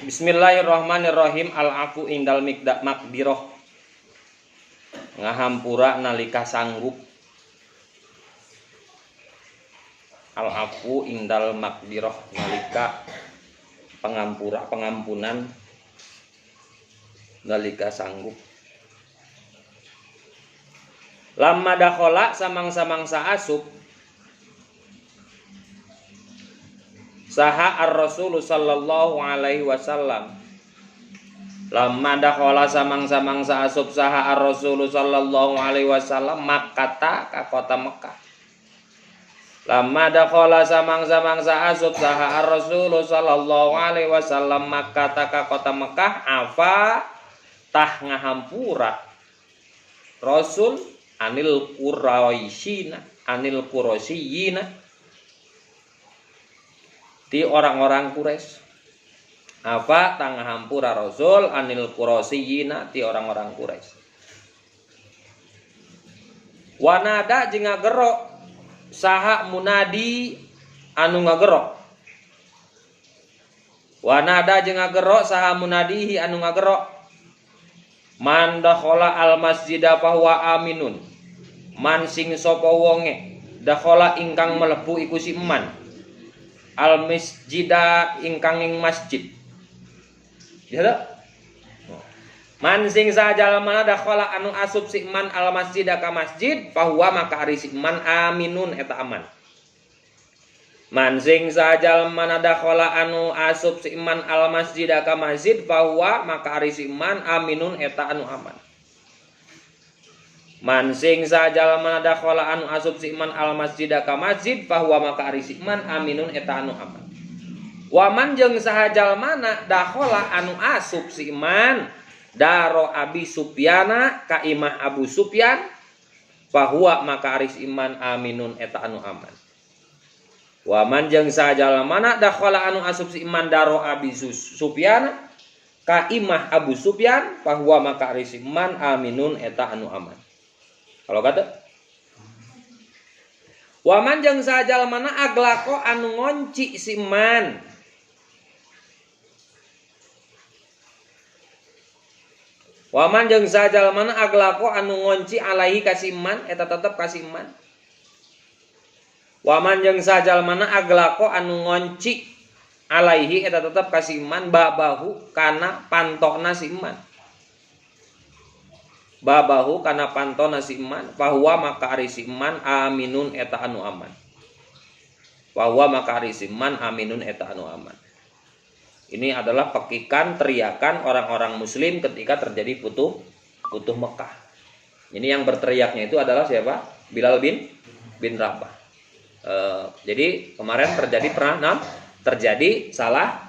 Bismillahirrahmanirrahim. Al-afu indal makdiroh, ngahampura nalika sanggup. Al-afu indal makdiroh, nalika pengampunan nalika sanggup. Lamma dakhala samang-samang saasup saha ar-rasul sallallahu alaihi wasallam. Lamma dakhala samang-samang saasup saha ar-rasul sallallahu alaihi wasallam Makkata ka kota Mekah. Lamma dakhala samang-samang saasup saha ar-rasul sallallahu alaihi wasallam Makkata ka kota Mekah afa tah ngahampura Rasul anil Quraisyina di orang-orang Quraisy. Apa tang ngahampura Rasul anil Quraisyina di orang-orang Quraisy. Wanada jeung ngagerok saha munadi anu ngagerok. Wanada jeung ngagerok saha munadihi anu ngagerok. Man dakhala al masjida fahuwa aminun. Man sing sapa wonge dakhala ingkang mlebu iku si man. Al masjida ingkang ing masjid. Ya ta? Man sing sajalmana dakhala anu asup si man al masjida ka masjid fahuwa maka ari si man aminun eta aman. Man sing sajalmana dakhala anu asup si man al masjida ka masjid fahuwa maka ari si man aminun eta anu aman. Man sing sajalmana dakhala anu asup si man al masjida ka masjid fahuwa maka ari si man aminun eta anu aman. Waman jeung sahajalmana dakhala anu asup si man daro Abi Sufyana ka imah Abu Sufyan fahuwa maka ari si man aminun eta anu aman. Waman jeung sajalamana dakhala anu asup si iman daro Abi Sufyan ka imah Abu Sufyan fahuwa maka ari si iman aminun eta anu aman. Kalau kata waman jeung sajalamana aglako anu ngonci si iman. Waman jeung sajalamana aglako anu ngonci alaihi ka si iman eta tetep ka si iman. Waman jeung sajalmana aglako anu ngonci alaihi eta tetep ka si iman babahu kana pantona si iman. Babahu kana pantona si iman fahuwa maka ari si iman aminun eta anu aman. Fahuwa maka ari si iman aminun eta anu aman. Ini adalah pekikan teriakan orang-orang muslim ketika terjadi futuh Mekah. Ini yang berteriaknya itu adalah siapa? Bilal bin Rabah. Jadi kemarin terjadi salah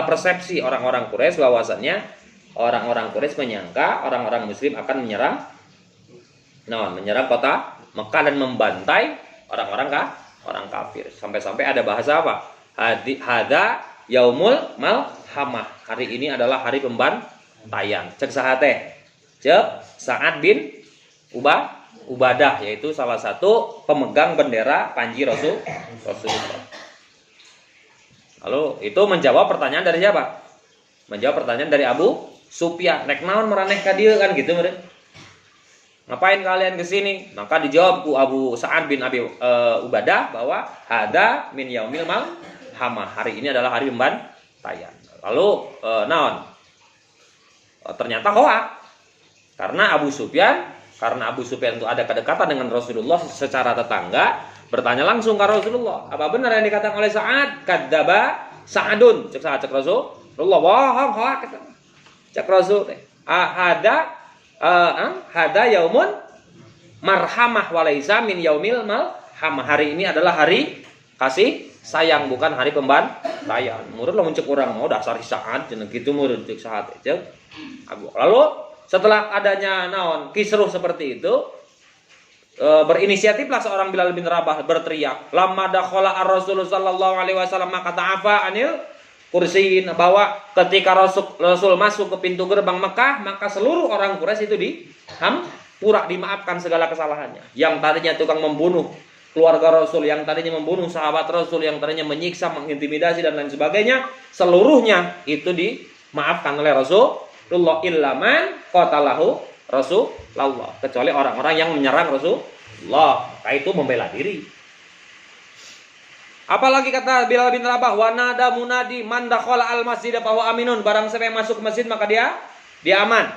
persepsi orang-orang Quraisy bahwasannya orang-orang Quraisy menyangka orang-orang muslim akan menyerang kota Mekah dan membantai orang kafir. Sampai-sampai ada bahasa apa? Hada yaumul malhamah. Hari ini adalah hari pembantaian. Cek saha teh? Cek Sa'ad bin Ubadah, yaitu salah satu pemegang bendera panji Rasulullah. Lalu itu menjawab pertanyaan dari siapa? Menjawab pertanyaan dari Abu Sufyan. Rek naon maraneh ka dieu kan gitu meureun. Ngapain kalian ke sini? Maka dijawab ku Abu Sa'ad bin Abi Ubadah bahwa hada min yaumil malhamah. Hari ini adalah hari pembantaian. Lalu naon? Ternyata hoak. Karena Abu Sufyan itu ada kedekatan dengan Rasulullah secara tetangga, bertanya langsung ke Rasulullah, apa benar yang dikatakan oleh Sa'ad? Kadzaba Sa'adun. Cek Rasulullah, bohong, hoak. Cek Rasul, hada yaumun marhamah walaisa min yaumil malhamah. Hari ini adalah hari kasih sayang, bukan hari pembantaian. Murid lo mencek orang mau dasar Sa'ad cenah kitu murid cek Sa'ad cek. Lalu setelah adanya kisruh seperti itu, berinisiatiflah seorang Bilal bin Rabah berteriak, lamma dakhala ar-rasul sallallahu alaihi wasallam maka ta'afa anil kursiyin, bahwa ketika Rasul masuk ke pintu gerbang Mekah, maka seluruh orang Quraisy itu dihampura, dimaafkan segala kesalahannya. Yang tadinya tukang membunuh keluarga Rasul, yang tadinya membunuh sahabat Rasul, yang tadinya menyiksa, mengintimidasi dan lain sebagainya, seluruhnya itu dimaafkan oleh Rasulullah, illa man qatalahu Rasulullah, kecuali orang-orang yang menyerang Rasulullah, maka itu membela diri. Apalagi kata Bilal bin Rabah, wa nada munadi man dakhala al masjid fa huwa aminun, barang siapa yang masuk ke masjid maka dia aman.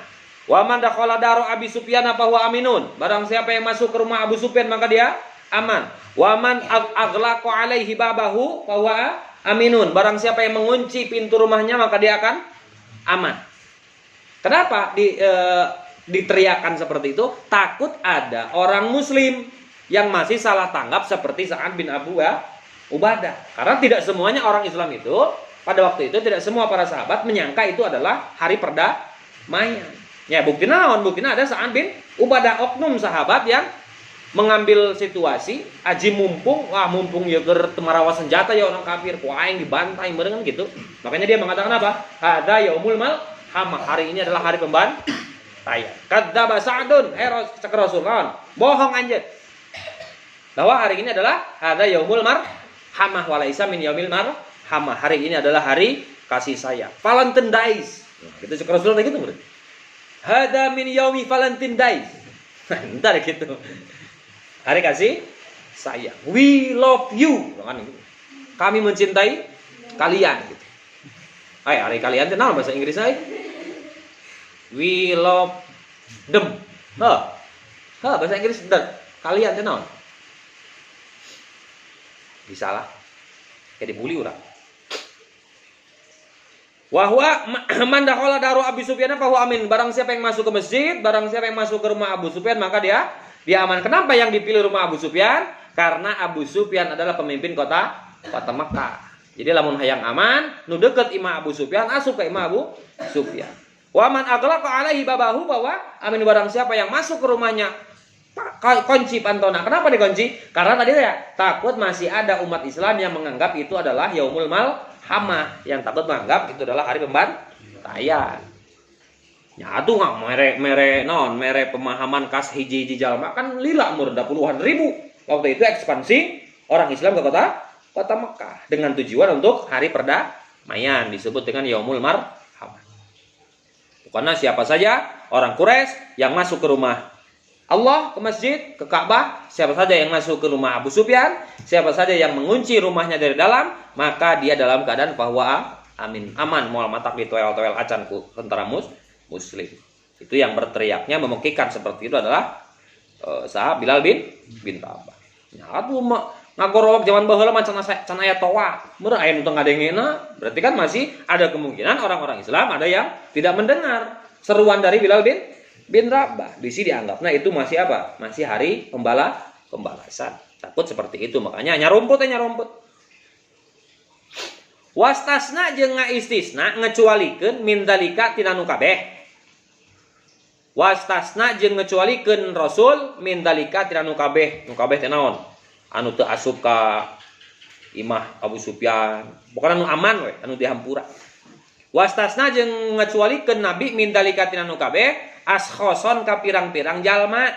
Wa man dakhala daru Abi Sufyan fa huwa aminun, barang siapa yang masuk ke rumah Abu Sufyan maka dia aman. Wa man aghlaqa alaihi babahu fa huwa aminun, barang siapa yang mengunci pintu rumahnya maka dia akan aman. Kenapa diteriakkan seperti itu? Takut ada orang muslim yang masih salah tanggap seperti Sa'ad bin Abu Ubadah. Karena tidak semuanya orang Islam itu pada waktu itu, tidak semua para sahabat menyangka itu adalah hari perdamaian. Ya, buktinya ada Sa'ad bin Ubadah, oknum sahabat yang mengambil situasi aji mumpung ya temarawa senjata ya orang kafir, kuaing dibantai mereng gitu. Makanya dia mengatakan apa? Hada yaumul malhamah, hari ini adalah hari pembantaian. Kadzdzaba Sa'dun, Rasulullah, bohong anjir. Bahwa hari ini adalah hada yaumul hamah walaisa min yaumil hamah, hari ini adalah hari kasih sayang, Valentine Days. Gitu cek Rasulullah gitu berarti. Hada min yaumi Valentine Days. Entar gitu. Hari kasih sayang. We love you. Kami mencintai kalian gitu. Hari kalian itu nama bahasa Inggris ay. We love them. Bahasa Inggris kalian itu nama. Bisa lah, kayak dibully orang. Wahwa man dakhala daru Abi Sufyan fa huwa amin, barang siapa yang masuk ke masjid, barang siapa yang masuk ke rumah Abu Sufyan maka dia aman. Kenapa yang dipilih rumah Abu Sufyan? Karena Abu Sufyan adalah pemimpin kota Mekah. Jadi lamun hayang aman, nu deket imah Abu Sufyan, asup ke imah Abu Sufyan. Wa man aghlaqa alaihi babahu bahwa amin, barang siapa yang masuk ke rumahnya kunci pantona. Kenapa dikunci? Karena tadi ya takut masih ada umat Islam yang menganggap itu adalah yaumul malhamah, yang takut menganggap itu adalah hari pembantaian. Nyatu nggak mere pemahaman kas hiji jalma kan lila umur puluhan ribu. Waktu itu ekspansi orang Islam ke kota Mekah dengan tujuan untuk hari perdamaian, disebut dengan yaumul malhamah. Karena siapa saja orang Quraisy yang masuk ke rumah Allah, ke masjid, ke Ka'bah, siapa saja yang masuk ke rumah Abu Sufyan, siapa saja yang mengunci rumahnya dari dalam, maka dia dalam keadaan bahwa aman, moal matak di toel acan ku tentara muslim. Itu yang berteriaknya memekikan seperti itu adalah sahabat Bilal bin Rabah. Nya atuh ngagorowak zaman baheula mah can aya toa, meureun aya nu teu ngadengena, berarti kan masih ada kemungkinan orang-orang Islam ada yang tidak mendengar seruan dari Bilal bin Rabah. Di sini dianggapnya itu masih apa? Masih hari pembalasan. Takut seperti itu, makanya nyarumput. Wastasna jeung ngaistisna ngecualikeun min dalika tina nu kabeh. Wastasna jeung ngecualikeun Rasul min dalika tina nu kabeh. Nu kabeh teh naon? Anu teu asup ka imah Abu Sufyan. Pokona nu aman we, anu dihampura. Wastasna jeung ngecualikeun Nabi min dalika tina nu kabeh askhoson ka pirang-pirang jalma.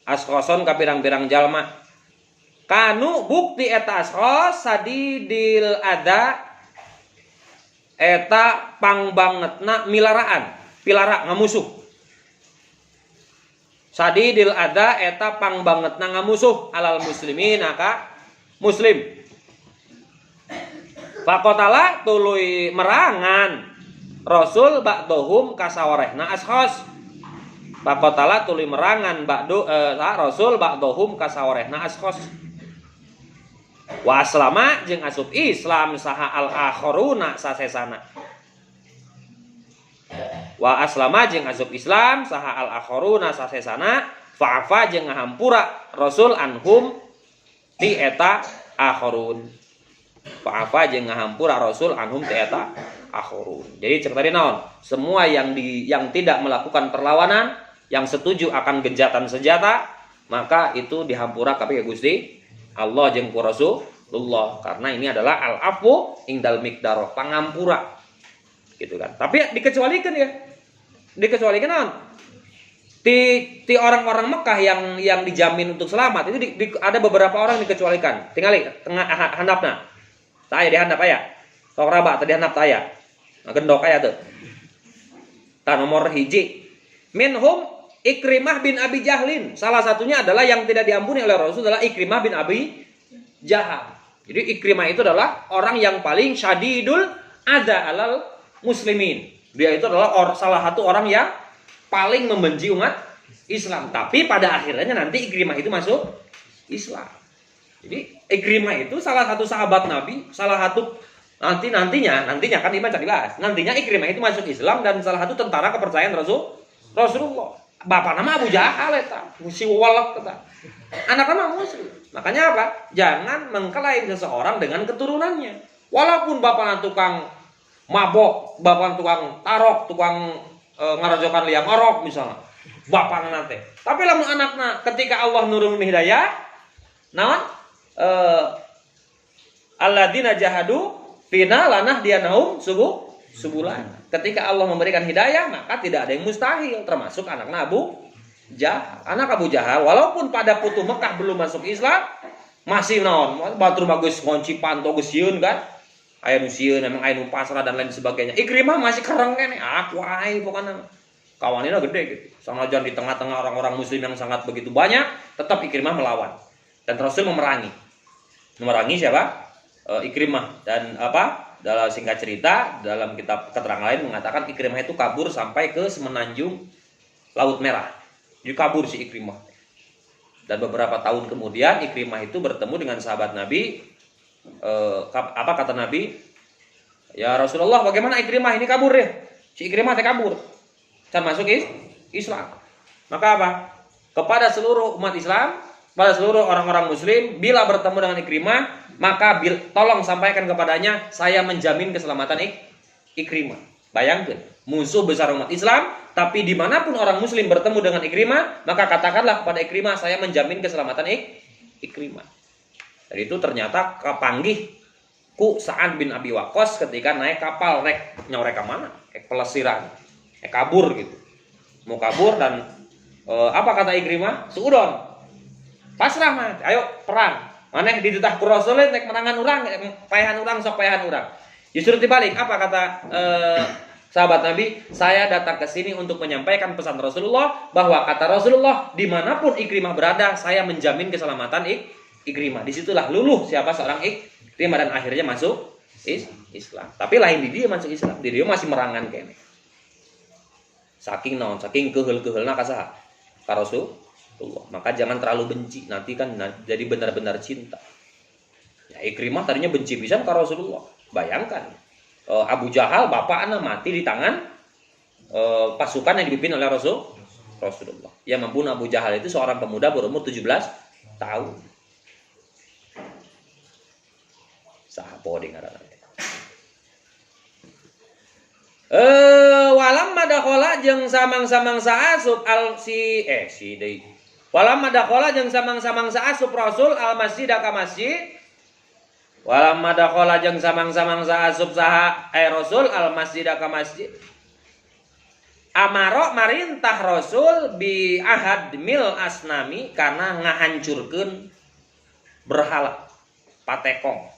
Askhoson ka pirang-pirang jalma. Kanu bukti eta askhos sadidil ada eta pangbangetna pilara ngamusuh. Sadidil ada eta pangbangetna ngamusuh alal muslimin ka muslim. Faqatala tuluy merangan Rasul ba'dohum kasawarehna ashos. Faqatala tuluy merangan Rasul ba'dohum kasawarehna ashos. Wa aslama jeung asup Islam saha al-akharuna sasesana. Wa aslama jeung asup Islam saha al-akharuna sasesana, fa'afa jeung ngahampura Rasul anhum ti eta akharun. Fa'afa jeung ngahampura Rasul anhum ti eta akhirun. Jadi cek tadi naon? Semua yang tidak melakukan perlawanan, yang setuju akan genjatan senjata, maka itu dihampura ka Gusti Allah jeung ku Rasulullah, karena ini adalah al-afu indal miqdarah, pangampura. Gitu kan. Tapi dikecualikan ya. Dikecualikan naon? Ti orang-orang Mekah yang dijamin untuk selamat itu ada beberapa orang dikecualikan. Tinggali tengah handapna. Saya di handap aya. Sok raba tadi handap aya. Gendok aya tuh. Ta nomor hiji. Minhum Ikrimah bin Abi Jahlin. Salah satunya adalah yang tidak diampuni oleh Rasul adalah Ikrimah bin Abi Jahal. Jadi Ikrimah itu adalah orang yang paling syadidul adza alal muslimin. Dia itu adalah salah satu orang yang paling membenci umat Islam. Tapi pada akhirnya nanti Ikrimah itu masuk Islam. Jadi Ikrimah itu salah satu sahabat Nabi, salah satu nantinya kan iman dibahas. Nantinya Ikrimah itu masuk Islam dan salah satu tentara kepercayaan Rasulullah. Bapak nama Abu Jahal eta, si walak eta. Anak nama muslim. Makanya apa? Jangan mengklaim seseorang dengan keturunannya. Walaupun bapak tukang mabok, bapak tukang tarok, tukang ngarajokan liam arok misalnya. Bapak nanti. Tapi lamun anakna ketika Allah nurun hidayah, naon? Alladzina jahadu fina lanahdiyannahum subulan. Ketika Allah memberikan hidayah, maka tidak ada yang mustahil, termasuk anak Abu Jahal. Anak Abu Jahal, walaupun pada putu Mekah belum masuk Islam, masih naon, batur bagus ngonci panto geus sieun kan. Aya nu sieun, emang aya nu pasrah dan lain sebagainya. Ikrimah masih kereng kene, aku ae pokoknya. Kawanina gede gitu. Sanajan di tengah-tengah orang-orang muslim yang sangat begitu banyak, tetap Ikrimah melawan. Dan Rasul memerangi. Memerangi siapa? Ikrimah. Dan apa? Dalam singkat cerita, dalam kitab keterangan lain mengatakan Ikrimah itu kabur sampai ke semenanjung Laut Merah. Dia kabur si Ikrimah. Dan beberapa tahun kemudian Ikrimah itu bertemu dengan sahabat Nabi. Apa kata Nabi? Ya Rasulullah, bagaimana Ikrimah ini kabur ya? Si Ikrimah kabur. Can masuk Islam. Maka apa? Kepada seluruh umat Islam, pada seluruh orang-orang muslim, bila bertemu dengan Ikrimah, maka tolong sampaikan kepadanya, saya menjamin keselamatan Ikrimah. Bayangkan, musuh besar umat Islam, tapi dimanapun orang muslim bertemu dengan Ikrimah, maka katakanlah kepada Ikrimah, saya menjamin keselamatan Ikrimah. Dan itu ternyata kepanggih ku Sa'ad bin Abi Waqqas ketika naik kapal rek nyorek ke mana? Pelesiran. Kabur gitu. Mau kabur dan apa kata Ikrimah? Suudon. Pasrah mah, ayo perang. Maneh dititah ku Rasul nek menangan urang, payahan urang sok payahan urang. Justru dibalik, apa kata sahabat Nabi? Saya datang ke sini untuk menyampaikan pesan Rasulullah bahwa kata Rasulullah dimanapun Ikrimah berada, saya menjamin keselamatan Ikrimah. Disitulah luluh siapa seorang Ikrimah dan akhirnya masuk Islam. Tapi lain di dia masuk Islam, di dia masih merangan kene. Saking naon, saking keheul-keheulna ka saha? Ka Rasulullah. Maka jangan terlalu benci, nanti kan jadi benar-benar cinta. Ya Ikrimah tadinya benci pisan ka Rasulullah. Bayangkan Abu Jahal bapak anak mati di tangan pasukan yang dipimpin oleh Rasulullah. Yang membunuh Abu Jahal itu seorang pemuda berumur 17 tahun. Sahapo di ngaranna. Walam madakhola jeung samang-samang saasup deui. Walam madakhola jeung samang-samang saasup Rasul al masjid ka masjid. Walam madakhola jeung samang-samang saasup saha Rasul al masjid ka masjid. Amaro marintah Rasul bi ahad mil asnami karena ngahancurkeun berhala patekong.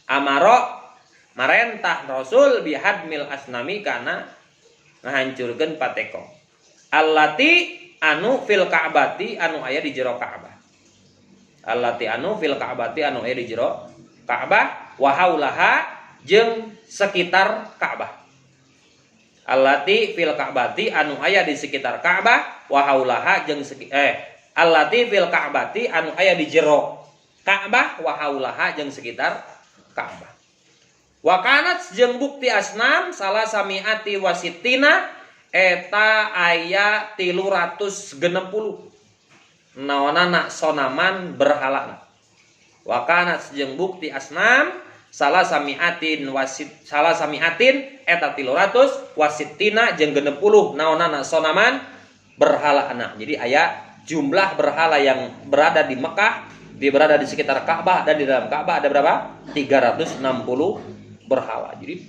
Amaro marentah Rasul bihad mil asnami karena ngahancurkeun patekong. Allati anu fil Ka'bati anu aya di jero Ka'bah. Allati anu fil Ka'bati anu aya di jero Ka'bah wa haulaha jeung sekitar Ka'bah. Allati fil Ka'bati anu aya di sekitar Ka'bah wa haulaha jeung allati fil Ka'bati anu aya di jero Ka'bah wa haulaha jeung sekitar Ka'bah. Wa kanat jeung bukti asnam salah samiati wasitina eta aya 360 naonana sonaman berhala. Wa kanat jeung bukti asnam salah samiatin eta 300 wasitina jeung 60 naonana sonaman berhala. Jadi aya jumlah berhala yang berada di Mekah, dia berada di sekitar Ka'bah dan di dalam Ka'bah ada berapa? 360 berhala. Jadi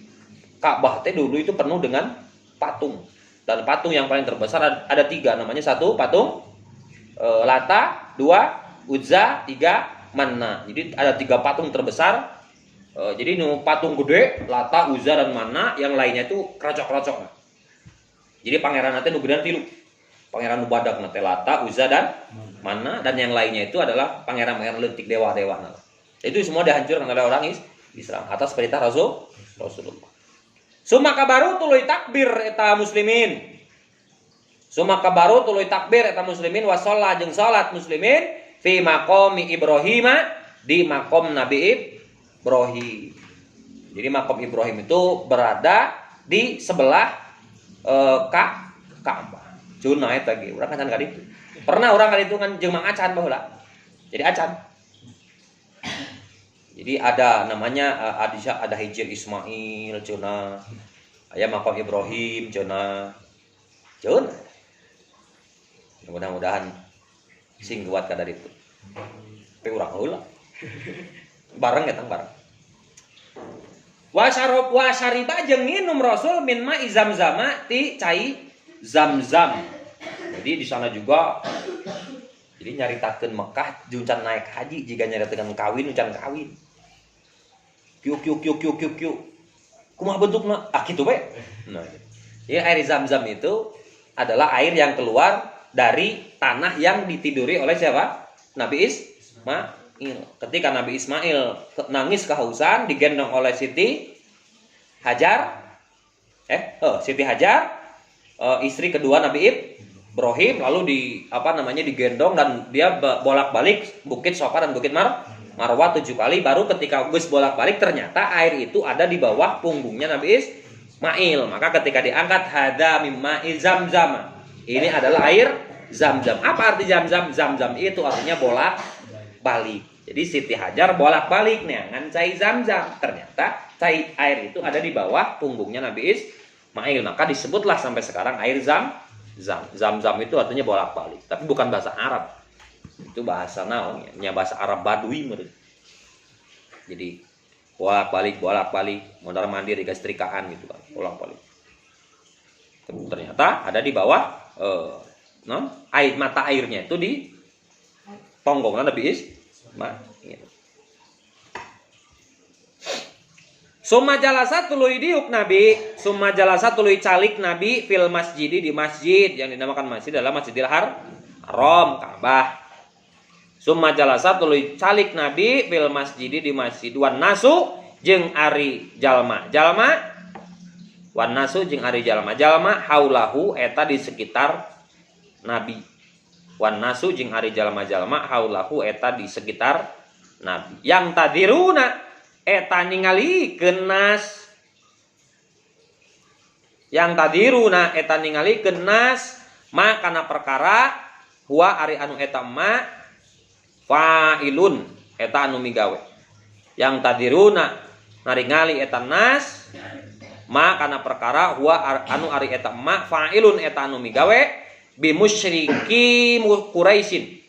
Ka'bah teh dulu itu penuh dengan patung. Dan patung yang paling terbesar ada 3, namanya 1 patung Lata, 2 Uzza, 3 Manna. Jadi ada 3 patung terbesar. Jadi patung gede Lata, Uzza dan Manna, yang lainnya itu kerocok-kerocok. Jadi pangeran nanti nu gedean 3. Pangeran nu badak nanti Lata, Uzza dan Manna, dan yang lainnya itu adalah pangeran-pangeran leutik, dewa-dewa. Itu semua dihancurkan oleh orang Islam atas perintah Rasulullah. Sumaka baru tuluy takbir eta muslimin. Sumaka baru tuluy takbir eta muslimin wa sholat jeung salat muslimin fi maqami Ibrahim, di makom Nabi Ibrahim. Jadi makom Ibrahim itu berada di sebelah Ka'bah. Cuna eta ge urang kan kali itu. Pernah orang kali itu kan jeung Mang Acan baheula. Jadi Acan. Jadi ada namanya ada Hijr Ismail cuna, aya makom Ibrahim cuna. Mudah-mudahan sing kuat kada itu. Tapi urang heula. Bareng eta bareng. Wa syariba jeung nginum Rasul min ma'i zamzama ti cai Zamzam. Jadi di sana juga jadi nyaritakeun Mekah juncan naik haji jika nyaritakeun kawin juncan kawin. Kyuk. Kumaha bentukna? Kitu we. Nah, jadi air Zamzam itu adalah air yang keluar dari tanah yang ditiduri oleh siapa? Nabi Ismail. Ketika Nabi Ismail nangis kehausan digendong oleh Siti Hajar. Siti Hajar, istri kedua Nabi Ibrahim, lalu digendong dan dia bolak-balik Bukit Sofa dan Bukit Marwah 7 kali. Baru ketika Gus bolak-balik ternyata air itu ada di bawah punggungnya Nabi Ismail. Maka ketika diangkat hadza mimma Zamzam, ini adalah air Zamzam. Apa arti Zamzam? Zamzam itu artinya bolak-balik. Jadi Siti Hajar bolak-balik neangan cai Zamzam. Ternyata cai air itu ada di bawah punggungnya Nabi Ismail. Maka disebutlah sampai sekarang air Zamzam itu artinya bolak-balik. Tapi bukan bahasa Arab. Itu bahasa naonnya, bahasa Arab Badui menurut. Jadi bolak-balik, mondar-mandir di kesetrikaan gitu kan, bolak-balik. Ternyata ada di bawah air, mata airnya itu di tonggongnya Nabi Ismail. Summa jalasa tuluy diuk Nabi, summa jalasa tuluy calik Nabi fil masjidi, di masjid yang dinamakan masjid adalah Masjidil Haram, Ka'bah. Summa jalasa tuluy calik Nabi fil masjidi, di masjid. Wan nasu jeung ari jalma wan nasu jeung ari jalma haulahu eta di sekitar Nabi. Wan nasu jeung ari jalma haulahu eta di sekitar Nabi. Yang tadiruna eta ningalikeun nas. Yang tadiruna eta ningalikeun nas ma kana perkara huwa ari anu eta ma fa'ilun eta anu migawe. Yang tadiruna naringali eta nas ma kana perkara huwa anu ari eta ma fa'ilun eta anu migawe bi musyriki Quraisyin,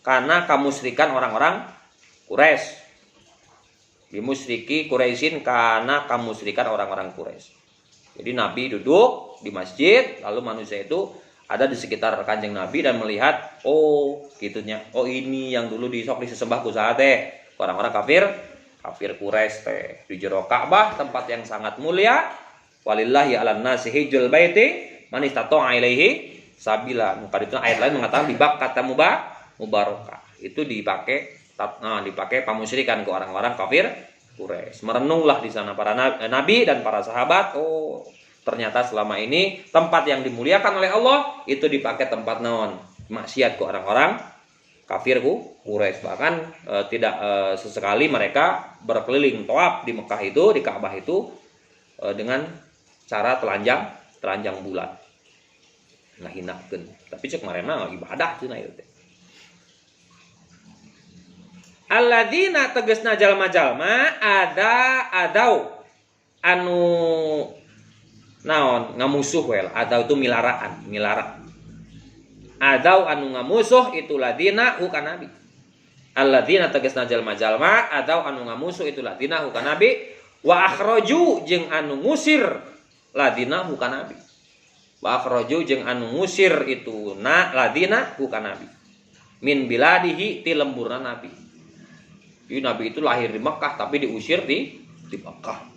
karena kamusyrikan orang-orang Quraisy. Bi musyriki Quraisyin, karena kamusyrikan orang-orang Quraisy. Jadi Nabi duduk di masjid, lalu manusia itu ada di sekitar kanjeng Nabi dan melihat, gitunya. Ini yang dulu disembah ku saat orang-orang kafir Quraisy teh di jero Ka'bah, tempat yang sangat mulia. Walillahi 'alan nasi hijjul baiti man istata'a ilaihi sabila. Maka itu ayat lain mengatakan dibak kata mubarakah. Itu dipakai pamusyrikan ke orang-orang kafir Quraisy. Merenunglah di sana para nabi dan para sahabat. Ternyata selama ini tempat yang dimuliakan oleh Allah itu dipakai tempat naon? Maksiat ke orang-orang kafir Quraisy. Bahkan tidak sesekali mereka berkeliling tawaf di Mekah itu, di Ka'bah itu dengan cara telanjang bulan. Ngahinakeun. Tapi cek marena ibadah cenah ieu teh. Alladzina tegasna jalma-jalma adau anu naon ngamusuh wel, adau itu milara. Adau anu ngamusuh itu ladina hukan nabi. Alladzina tegasna jalma-jalma adau anu ngamusuh itu ladina hukan nabi wa akhraju jeung anu ngusir ladina hukan nabi. wa akhraju jeung anu ngusir itu ladina bukan nabi min biladihi ti lemburna nabi. Jadi nabi itu lahir di Mekah tapi diusir di Mekah.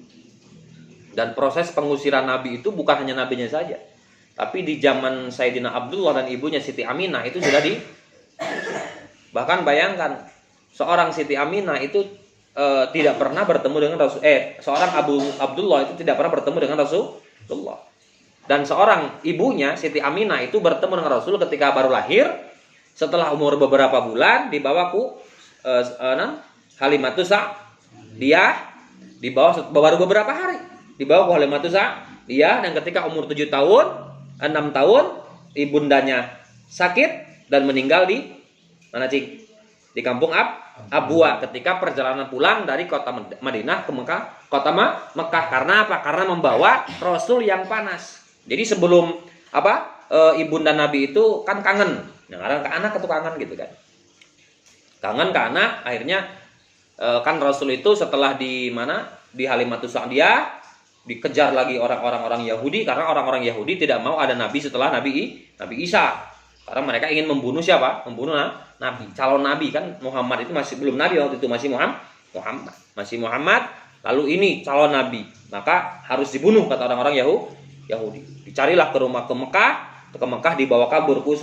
Dan proses pengusiran nabi itu bukan hanya nabinya saja, tapi di zaman Sayyidina Abdullah dan ibunya Siti Aminah itu sudah bahkan bayangkan seorang Siti Aminah itu tidak pernah bertemu dengan seorang Abdullah itu tidak pernah bertemu dengan Rasulullah. Dan seorang ibunya Siti Aminah itu bertemu dengan Rasul ketika baru lahir, setelah umur beberapa bulan dibawa ku Halimatus Sa'diyah, dibawa baru beberapa hari dibawa ku Halimatus Sa'diyah, dan ketika umur 7 tahun 6 tahun ibundanya sakit dan meninggal di mana Cing? Di kampung Abwa ketika perjalanan pulang dari kota Madinah ke Mekah, kota Mekah. Karena apa? Karena membawa Rasul yang panas. Jadi sebelum ibunda Nabi itu kan kangen. Yang ada ke anak itu kangen gitu kan. Kangen ke anak, akhirnya kan Rasul itu setelah di Halimatus Sa'diyah dikejar lagi orang-orang Yahudi, karena orang-orang Yahudi tidak mau ada nabi setelah Nabi Isa. Karena mereka ingin membunuh siapa? Membunuh nabi, calon nabi kan. Muhammad itu masih belum nabi waktu itu, masih Muhammad. Lalu ini calon nabi, maka harus dibunuh kata orang-orang Yahudi. Dicarilah ke Mekah, dibawa kabur ku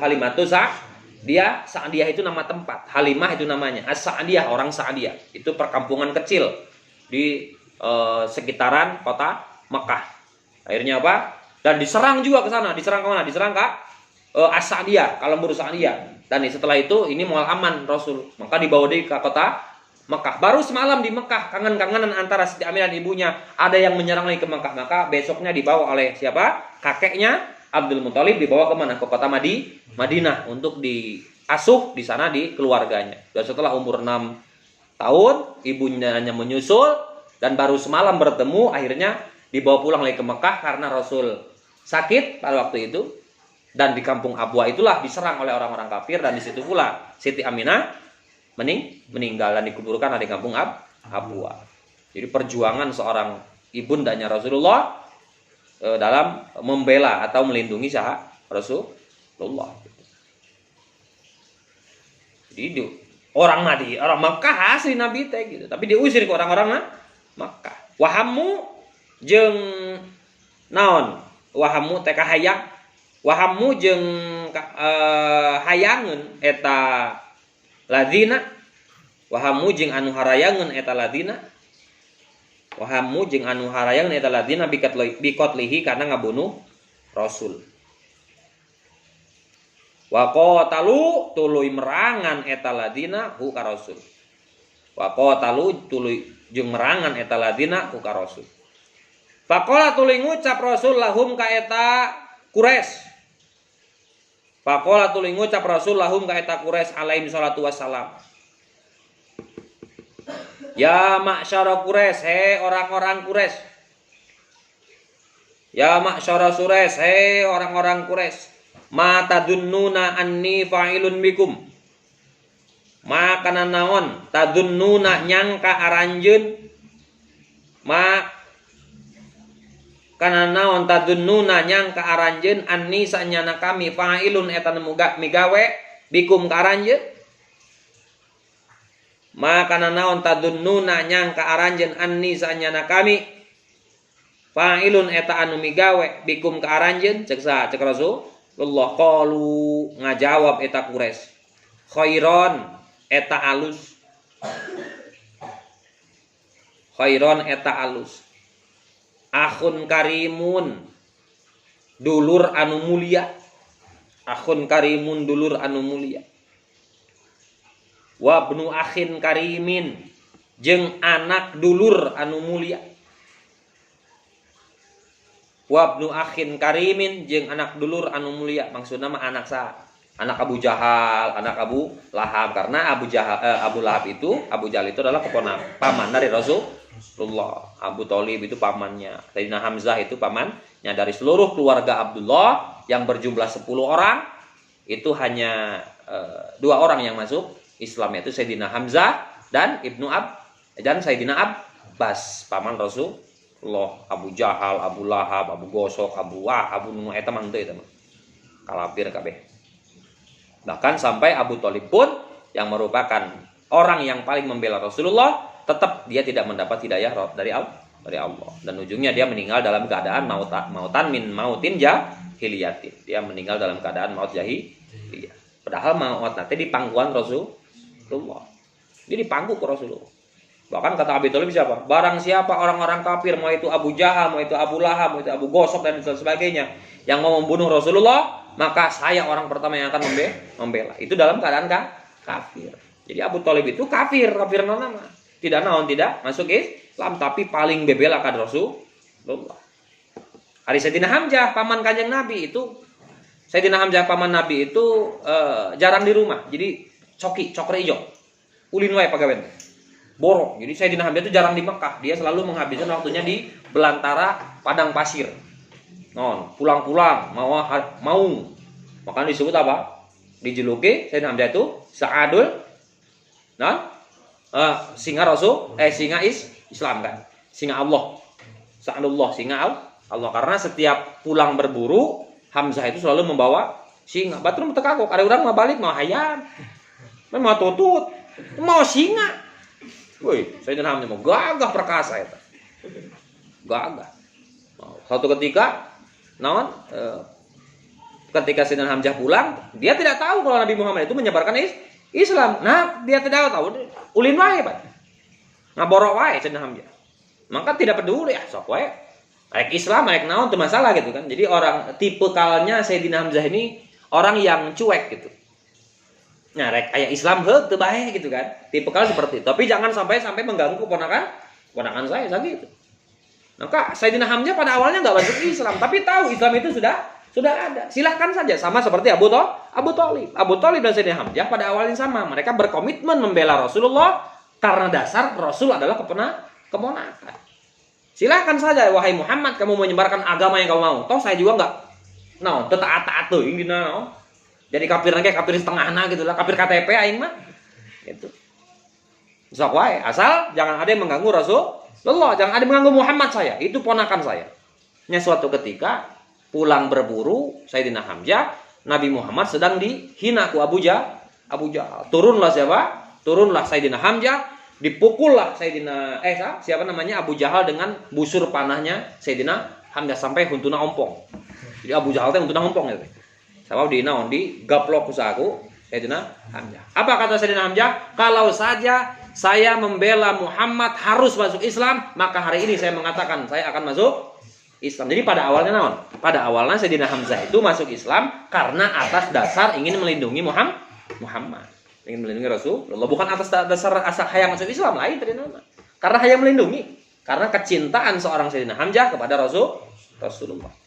Halimatus Sa'diyah. Sa'diyah itu nama tempat, Halimah itu namanya. As-Sa'diyah, orang Sa'diyah. Itu perkampungan kecil di sekitaran kota Mekah. Akhirnya apa? Dan diserang juga ke sana. Diserang ke mana? Diserang ke As-Sa'diyah, Kalembur Sa'diyah. Dan setelah itu ini mual aman Rasul, maka dibawa ke kota Mekah. Baru semalam di Mekah kangen-kangenan antara Siti Aminah dan ibunya, ada yang menyerang lagi ke Mekah. Maka besoknya dibawa oleh siapa? Kakeknya Abdul Muthalib, dibawa ke mana? Ke kota Madinah untuk diasuh di sana di keluarganya. Dan setelah umur 6 tahun ibunya hanya menyusul, dan baru semalam bertemu, akhirnya dibawa pulang lagi ke Mekah karena Rasul sakit pada waktu itu. Dan di kampung Abwa itulah diserang oleh orang-orang kafir, dan di situ pula Siti Aminah meninggal dan dikuburkan di kampung Abwa. Jadi perjuangan seorang ibundanya Rasulullah dalam membela atau melindungi Rasulullah. Jadi orang Makkah asli Nabi teh gitu, tapi diusir ke orang-orang Makkah. Wahamu jeung naon? Wahamu teh kahayang. Wahamu jeung hayangeun eta ladina. Wahamu jeung anu harayangeun eta ladina. Wahamu jeung anu harayangeun eta ladina bikotlihi karena ngabunuh Rasul. Wa qatalu tuluy merangan eta ladina hu ka Rasul. Wa qatalu tuluy jeung merangan eta ladina hu ka Rasul. Faqala tuluy ngucap Rasul lahum ka eta Quraisy. Faqala tuluy ngucap Rasul lahum ka eta Quraisy alaihi salatu wassalam. Ya ma'syara Quraisy, he orang-orang Quraisy. Ya ma'syara Quraisy, he orang-orang Quraisy. Ma tadunnuna anni fa'ilun bikum. Ma kana naon tadunnuna nyangka aranjeun. Ma kana naon tadunnuna nyangka aranjeun anni sanyana kami fa'ilun eta migawe bikum ka aranjeun. Ma kana naon tadunnuna nyangka aranjeun anni sanyana kami fa'ilun eta anu migawe bikum ka aranjeun. Cek Rasulullah qalu ngajawab eta Quraisy khairon eta alus. Khairon eta alus. Akhun karimun dulur anu mulia. Akhun karimun dulur anu mulia. Wa ibnu akhin karimin jeung anak dulur anu mulia. Wa ibnu akhin karimin jeung anak dulur anu mulia. Maksudna mah anak anak Abu Jahal, anak Abu Lahab, karena Abu Lahab itu, Abu Jahal itu adalah paman dari Rasulullah. Abu Thalib itu pamannya. Sayyidina Hamzah itu pamannya. Dari seluruh keluarga Abdullah yang berjumlah 10 orang, itu hanya 2 orang yang masuk Islam, yaitu Sayyidina Hamzah dan Sayyidina Abbas, paman Rasulullah. Allah, Abu Jahal, Abu Lahab, Abu Gosok, Abu Nuh eta mah teu eta mah. Kalapir kabeh. Bahkan sampai Abu Thalib pun yang merupakan orang yang paling membela Rasulullah, tetap dia tidak mendapat hidayah dari Allah. Dan ujungnya dia meninggal dalam keadaan mautan min mautin jahiliyatin. Dia meninggal dalam keadaan maut jahiliyah. Padahal maut nanti di pangkuan Rasulullah. Dia dipangku ke Rasulullah. Bahkan kata Abi Thalib siapa? Barang siapa orang-orang kafir, mau itu Abu Jahal, mau itu Abu Lahab, mau itu Abu Gosok dan sebagainya, yang mau membunuh Rasulullah, maka saya orang pertama yang akan membela. Itu dalam keadaan kafir. Jadi Abu Thalib itu kafir nama. Tidak masuk Islam, tapi paling bebela kan Rasulullah. Hari Sayyidina Hamzah paman Kanjeng Nabi itu, Sayyidina Hamzah paman Nabi itu jarang di rumah. Jadi cokre ijo. Ulin wae pagawean. Borok. Jadi Sayyidina Hamzah itu jarang di Mekah. Dia selalu menghabiskan waktunya di belantara padang pasir. Pulang-pulang mau. Makanya disebut apa? Dijuluki Sayyidina Hamzah itu Sa'adul singa Rasul, singa Islam kan. Singa Allah. Sa'adullah, singa Allah. Karena setiap pulang berburu, Hamzah itu selalu membawa singa. Batur tekakok, ada orang mau balik mau hayam. Mau tutut, mau singa. Woi, Sayyidina Hamzah mau gagah perkasa itu. Gagah. Suatu ketika ketika Sayyidina Hamzah pulang, dia tidak tahu kalau Nabi Muhammad itu menyebarkan Islam. Nah, dia tidak tahu. Ulin wae, Pak. Ngaborok wae Sayyidina Hamzah. Maka tidak peduli sok wae. Rek Islam, rek naon itu masalah gitu kan. Jadi orang tipikalnya Sayyidina Hamzah ini orang yang cuek gitu. Nah, rek aya Islam teu bae gitu kan. Tipikal seperti itu. Tapi jangan sampai mengganggu keponakan saya gitu. Maka Sayyidina Hamzah pada awalnya enggak masuk Islam, tapi tahu Islam itu sudah ada. Silakan saja, sama seperti Abu Thalib. Abu Thalib dan Sayyidina Hamzah pada awalnya sama. Mereka berkomitmen membela Rasulullah karena dasar Rasul adalah keponakan. Silakan saja, wahai Muhammad, kamu menyebarkan agama yang kamu mau. Toh saya juga enggak taat tuh ini jadi kafir setengahna gitu lah, kafir KTP aing mah. Gitu. Sok wae, asal jangan ada yang mengganggu Rasulullah, jangan ada yang mengganggu Muhammad saya. Itu ponakan saya. Nya suatu ketika pulang berburu Sayyidina Hamzah, Nabi Muhammad sedang dihina ku Abu Jahal. Turunlah siapa? Turunlah Sayyidina Hamzah, dipukullah Sayyidina siapa namanya Abu Jahal dengan busur panahnya Sayyidina Hamzah sampai huntuna ompong. Jadi Abu Jahal teh huntuna ompong ya. Sabab di gaplok usahaku Sayyidina Hamzah. Apa kata Sayyidina Hamzah? Kalau saja saya membela Muhammad harus masuk Islam, maka hari ini saya mengatakan saya akan masuk Islam. Jadi pada awalnya Pada awalnya Sayyidina Hamzah itu masuk Islam karena atas dasar ingin melindungi Muhammad. Ingin melindungi Rasulullah, bukan atas dasar asal hayang masuk Islam lain tadi nama. Karena hayang melindungi, karena kecintaan seorang Sayyidina Hamzah kepada Rasulullah.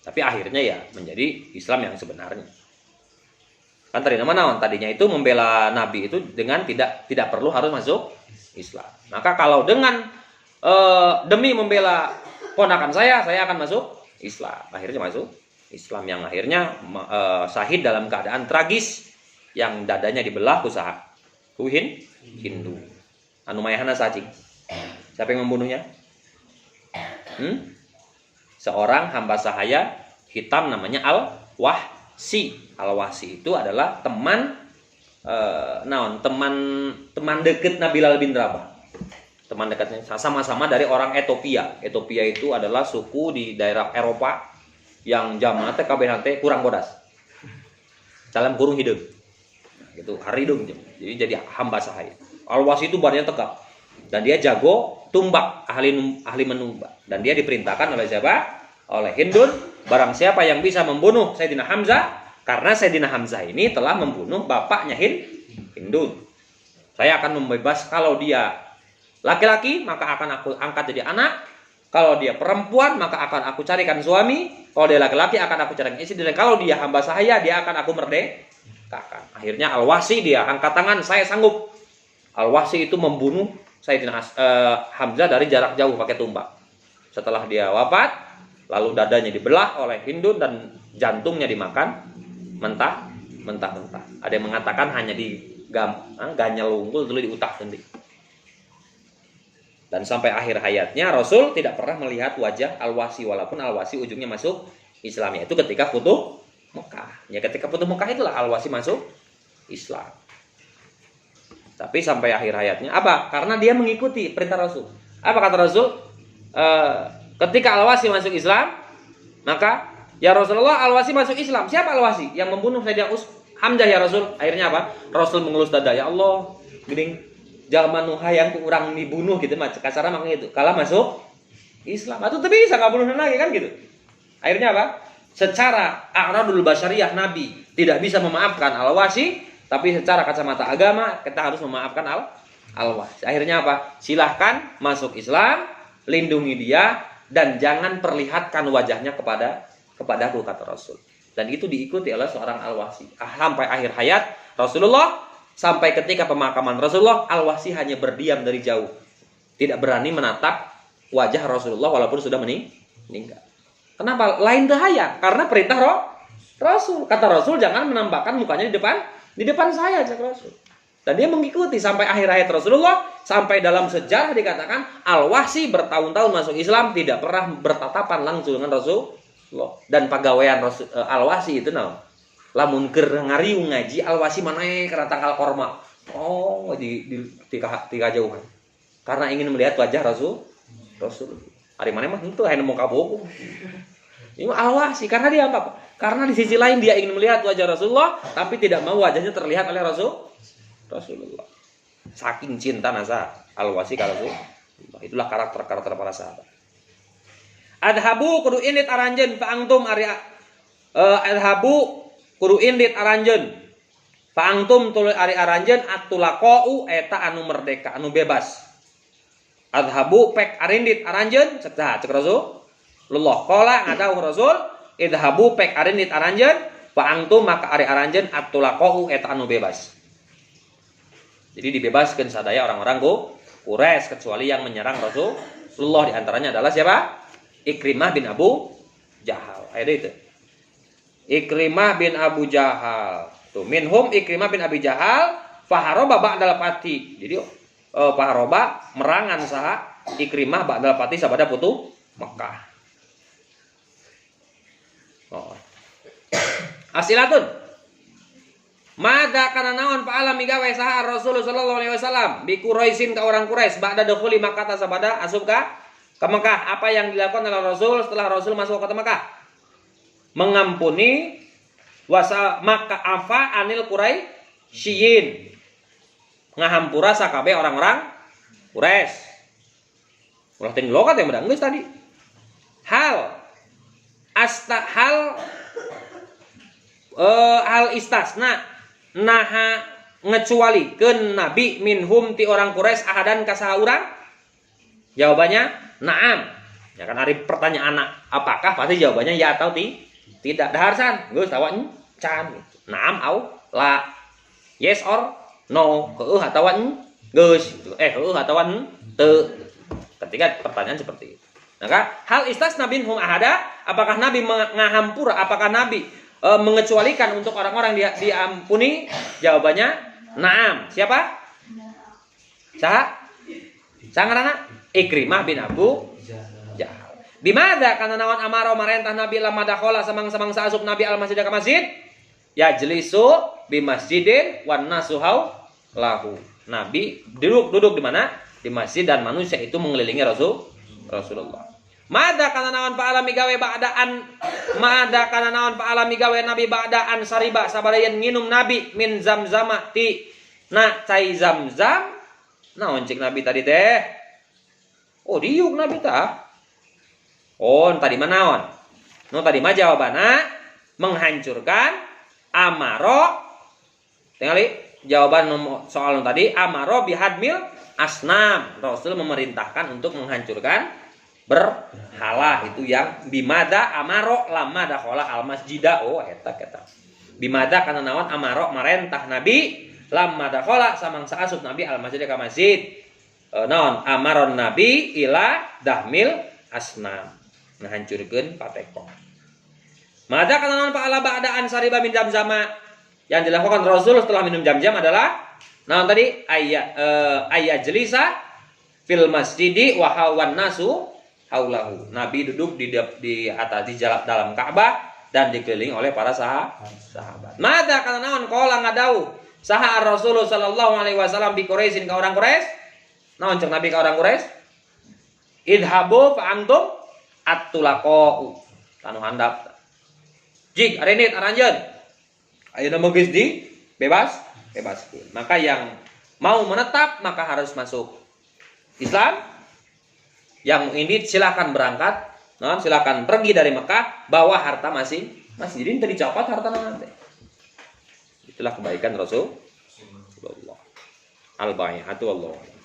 Tapi akhirnya ya menjadi Islam yang sebenarnya. Kan tadi tadinya itu membela Nabi itu dengan tidak perlu harus masuk Islam. Maka kalau dengan demi membela ponakan saya akan masuk Islam. Akhirnya masuk Islam yang akhirnya syahid dalam keadaan tragis yang dadanya dibelah ku Hindu. Anu mayahana sacing. Siapa yang membunuhnya? Seorang hamba sahaya hitam namanya Al-Wahsi. Al-Wahsi itu adalah teman dekat Bilal bin Rabah. Teman dekatnya sama-sama dari orang Ethiopia. Ethiopia itu adalah suku di daerah Eropa yang zaman teh kabeh teh kurang bodas. Dalam kurung hidup. Nah, gitu haridung jadi hamba sahaya. Al-Wahsi itu badannya tegap dan dia jago tumbak, ahli menumbak, dan dia diperintahkan oleh siapa? Oleh Hindun. Barang siapa yang bisa membunuh Sayyidina Hamzah, karena Sayyidina Hamzah ini telah membunuh bapaknya Hindun. Saya akan membebas. Kalau dia laki-laki maka akan aku angkat jadi anak. Kalau dia perempuan maka akan aku carikan suami. Kalau dia laki-laki akan aku carikan istri. Dan kalau dia hamba sahaya dia akan aku merdekakan. Akhirnya Al-Wahsi dia angkat tangan, saya sanggup. Al-Wahsi itu membunuh Sayyidina Hamzah dari jarak jauh pakai tumbak. Setelah dia wafat, lalu dadanya dibelah oleh Hindun dan jantungnya dimakan mentah. Ada yang mengatakan hanya di ganyel unggul dulu diutak sendiri. Dan sampai akhir hayatnya Rasul tidak pernah melihat wajah Al-Wasi walaupun Al-Wasi ujungnya masuk Islam, yaitu ketika Futuh Mekah. Ya ketika Futuh Mekah itulah Al-Wasi masuk Islam. Tapi sampai akhir hayatnya apa? Karena dia mengikuti perintah Rasul. Apa kata Rasul? Ketika Al-Wasi masuk Islam, maka ya Rasulullah, Al-Wasi masuk Islam. Siapa Al-Wasi? Yang membunuh Sayyidina Hamzah ya Rasul. Akhirnya apa? Rasul mengelus dada, ya Allah, gering jalma nu hayang ku urang dibunuh gitu, kasarnya makanya itu. Kalau masuk Islam, atau tapi bisa nggak bunuh lagi kan gitu. Akhirnya apa? Secara a'radul basyariyah Nabi tidak bisa memaafkan Al-Wasi, tapi secara kacamata agama kita harus memaafkan Al-Wasi. Akhirnya apa? Silahkan masuk Islam, lindungi dia dan jangan perlihatkan wajahnya kepadaku, kata Rasul. Dan itu diikuti oleh seorang Al-Wasi. Sampai akhir hayat Rasulullah, sampai ketika pemakaman Rasulullah, Al-Wasi hanya berdiam dari jauh. Tidak berani menatap wajah Rasulullah walaupun sudah meninggal. Kenapa? Lain bahaya. Karena perintah Rasul. Kata Rasul, jangan menampakkan mukanya di depan saya, kata Rasul. Dan dia mengikuti sampai akhir hayat Rasulullah. Sampai dalam sejarah dikatakan Al-Wasi bertahun-tahun masuk Islam tidak pernah bertatapan langsung dengan Rasulullah. Dan pegawaian Al-Wasi itu lamun keur ngariung ngaji Al-Wasi manae kana tangkal korma. Oh, di jauhan. Karena ingin melihat wajah Rasul. Hari mana mah henteu hayang nemu kabogong. Ini Al-Wasi karena dia apa? Karena di sisi lain dia ingin melihat wajah Rasulullah tapi tidak mau wajahnya terlihat oleh Rasulullah. Saking cinta nasa Al-Wasi ka Rasulullah. Itulah karakter para sahabat. Adhabu kudu indit aranjeun fa angtum ari adhabu kudu indit aranjeun fa angtum tuluy ari aranjeun atulaqau eta anu merdeka anu bebas. Adhabu pek arindit aranjeun cek Rasulullah qala ngadawu Rasul idhabu pek arindit aranjeun fa angtum maka ari aranjeun atulaqau eta anu bebas. Jadi dibebaskan sadaya orang-orang Quraisy kecuali yang menyerang Rasulullah, di antaranya adalah siapa? Ikrimah bin Abu Jahal. Ada itu. Ikrimah bin Abu Jahal. Tuh minhum Ikrimah bin Abi Jahal faharoba ba'dal fati. Jadi faharoba merangan saha Ikrimah ba'dal fati sabada Futuh Mekah. Oh. Asilatun. Mada kana naon fa'ala migawe saha Rasulullah sallallahu alaihi wasallam bi Quraisyin ka orang Quraisy ba'da dukhuli Makkah sabada asup ka Mekah. Apa yang dilakukan oleh Rasul setelah Rasul masuk ke Mekah? Mengampuni wasa maka afa anil Quraisyin. Ngahampura sakabe orang-orang Quraisy. Ulah teh logat yang bedah geus tadi. Hal istasna naha ngecualikeun Nabi minhum ti orang Quraisy ahadan ka saha urang? Jawabannya na'am. Ya kan hari pertanyaan apakah pasti jawabannya ya atau tidak. Daharsan geus tawa can. Na'am au la. Yes or no. Heueuh atawa geus. Heueuh atawa teu. Ketika pertanyaan seperti itu. Maka hal istasna minhum ahada, apakah Nabi ngahampura, apakah Nabi mengecualikan untuk orang-orang diampuni? Jawabannya na'am. Siapa? Saha? Sangarana Ikrimah bin Abu Jahal. Bimada kana naon amaro marentah Nabi lamma dakhala samang-samang saasup Nabi al-masjid ka masjid ya jelisu bi masjidin wan nasuhau lahu. Nabi duduk di mana? Di masjid dan manusia itu mengelilingi Rasulullah. Mada kana naon fa'alami gawe ba'daan mada kana naon fa'alami gawe Nabi ba'daan sariba sabarayan nginum Nabi min zamzama ti na cai zamzam. Naon cik Nabi tadi teh? Oh diuk Nabi tah. Oh tadi mah naon? No tadi mah jawabanna menghancurkan amaro. Tingali jawaban soal tadi amaro bihadmil asnam. Rasul memerintahkan untuk menghancurkan berhala itu yang bimada amaro lama dakhala al masjida. Oh eta bimada kana naon amaro marentah Nabi lama dakhala samang saasub Nabi al masjid ka masjid. Naon amaron Nabi ila dahmil asnam ngahancurkeun pateko. Mada kana naon fa'ala ba'daan sariba min zamzama. Yang dilakukan Rasul setelah minum jam-jam adalah naon tadi ayat jelisa fil masjidi wa hawan nasu haulahu. Nabi duduk di atas di dalam Ka'bah dan dikelilingi oleh para sahabat. Mada kana naon qala ngadau saha Rasulullah sallallahu alaihi wasallam bi Quraisyin ka orang Quraisy. Naon cek Nabi ka orang Quraisy? Idhabu fa antum at-tulaqau. Tanu handap. Jig arenit aranjeun. Ayeuna mah geus di bebas. Maka yang mau menetap maka harus masuk Islam. Yang ini silakan berangkat. Nah, silakan pergi dari Mekah, bawa harta masih jadi tadi dicopot harta nanti. Itulah kebaikan Rasulullah. Al-bai'atu wallahu a'lam.